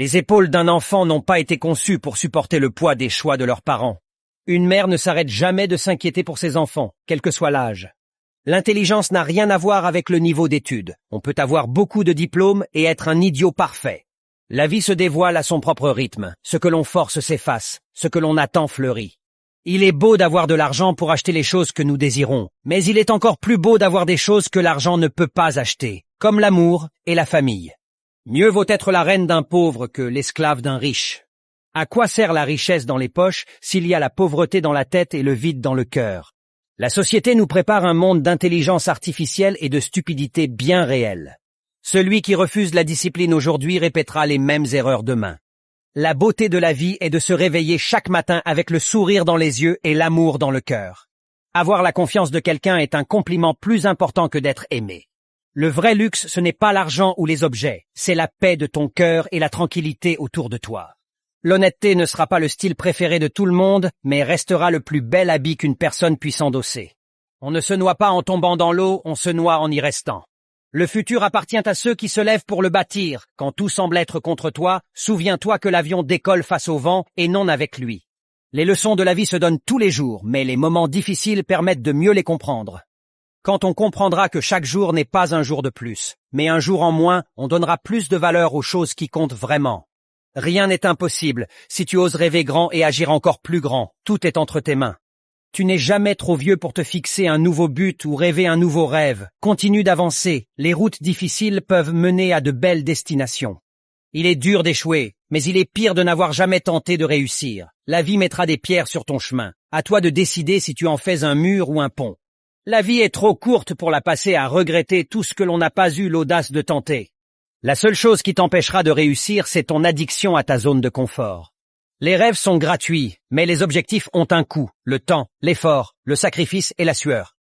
Les épaules d'un enfant n'ont pas été conçues pour supporter le poids des choix de leurs parents. Une mère ne s'arrête jamais de s'inquiéter pour ses enfants, quel que soit l'âge. L'intelligence n'a rien à voir avec le niveau d'études. On peut avoir beaucoup de diplômes et être un idiot parfait. La vie se dévoile à son propre rythme. Ce que l'on force s'efface, ce que l'on attend fleurit. Il est beau d'avoir de l'argent pour acheter les choses que nous désirons, mais il est encore plus beau d'avoir des choses que l'argent ne peut pas acheter, comme l'amour et la famille. Mieux vaut être la reine d'un pauvre que l'esclave d'un riche. À quoi sert la richesse dans les poches s'il y a la pauvreté dans la tête et le vide dans le cœur? La société nous prépare un monde d'intelligence artificielle et de stupidité bien réelle. Celui qui refuse la discipline aujourd'hui répétera les mêmes erreurs demain. La beauté de la vie est de se réveiller chaque matin avec le sourire dans les yeux et l'amour dans le cœur. Avoir la confiance de quelqu'un est un compliment plus important que d'être aimé. Le vrai luxe, ce n'est pas l'argent ou les objets, c'est la paix de ton cœur et la tranquillité autour de toi. L'honnêteté ne sera pas le style préféré de tout le monde, mais restera le plus bel habit qu'une personne puisse endosser. On ne se noie pas en tombant dans l'eau, on se noie en y restant. Le futur appartient à ceux qui se lèvent pour le bâtir. Quand tout semble être contre toi, souviens-toi que l'avion décolle face au vent et non avec lui. Les leçons de la vie se donnent tous les jours, mais les moments difficiles permettent de mieux les comprendre. Quand on comprendra que chaque jour n'est pas un jour de plus, mais un jour en moins, on donnera plus de valeur aux choses qui comptent vraiment. Rien n'est impossible si tu oses rêver grand et agir encore plus grand. Tout est entre tes mains. Tu n'es jamais trop vieux pour te fixer un nouveau but ou rêver un nouveau rêve. Continue d'avancer. Les routes difficiles peuvent mener à de belles destinations. Il est dur d'échouer, mais il est pire de n'avoir jamais tenté de réussir. La vie mettra des pierres sur ton chemin. À toi de décider si tu en fais un mur ou un pont. La vie est trop courte pour la passer à regretter tout ce que l'on n'a pas eu l'audace de tenter. La seule chose qui t'empêchera de réussir, c'est ton addiction à ta zone de confort. Les rêves sont gratuits, mais les objectifs ont un coût, le temps, l'effort, le sacrifice et la sueur.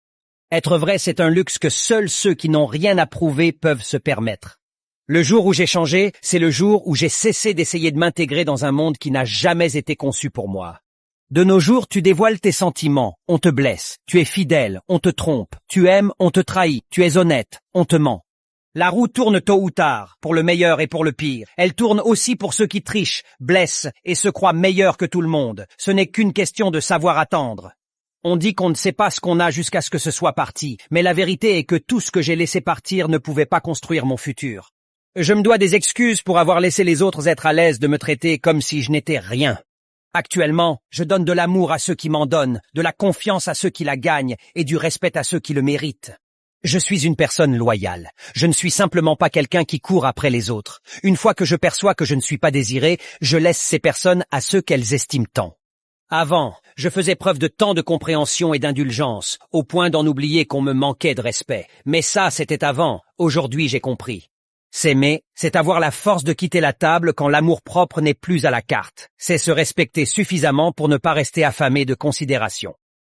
Être vrai, c'est un luxe que seuls ceux qui n'ont rien à prouver peuvent se permettre. Le jour où j'ai changé, c'est le jour où j'ai cessé d'essayer de m'intégrer dans un monde qui n'a jamais été conçu pour moi. De nos jours, tu dévoiles tes sentiments, on te blesse, tu es fidèle, on te trompe, tu aimes, on te trahit, tu es honnête, on te ment. La roue tourne tôt ou tard, pour le meilleur et pour le pire. Elle tourne aussi pour ceux qui trichent, blessent et se croient meilleurs que tout le monde. Ce n'est qu'une question de savoir attendre. On dit qu'on ne sait pas ce qu'on a jusqu'à ce que ce soit parti, mais la vérité est que tout ce que j'ai laissé partir ne pouvait pas construire mon futur. Je me dois des excuses pour avoir laissé les autres être à l'aise de me traiter comme si je n'étais rien. Actuellement, je donne de l'amour à ceux qui m'en donnent, de la confiance à ceux qui la gagnent et du respect à ceux qui le méritent. Je suis une personne loyale. Je ne suis simplement pas quelqu'un qui court après les autres. Une fois que je perçois que je ne suis pas désiré, je laisse ces personnes à ceux qu'elles estiment tant. Avant, je faisais preuve de tant de compréhension et d'indulgence, au point d'en oublier qu'on me manquait de respect. Mais ça, c'était avant. Aujourd'hui, j'ai compris. S'aimer, c'est avoir la force de quitter la table quand l'amour-propre n'est plus à la carte. C'est se respecter suffisamment pour ne pas rester affamé de considération.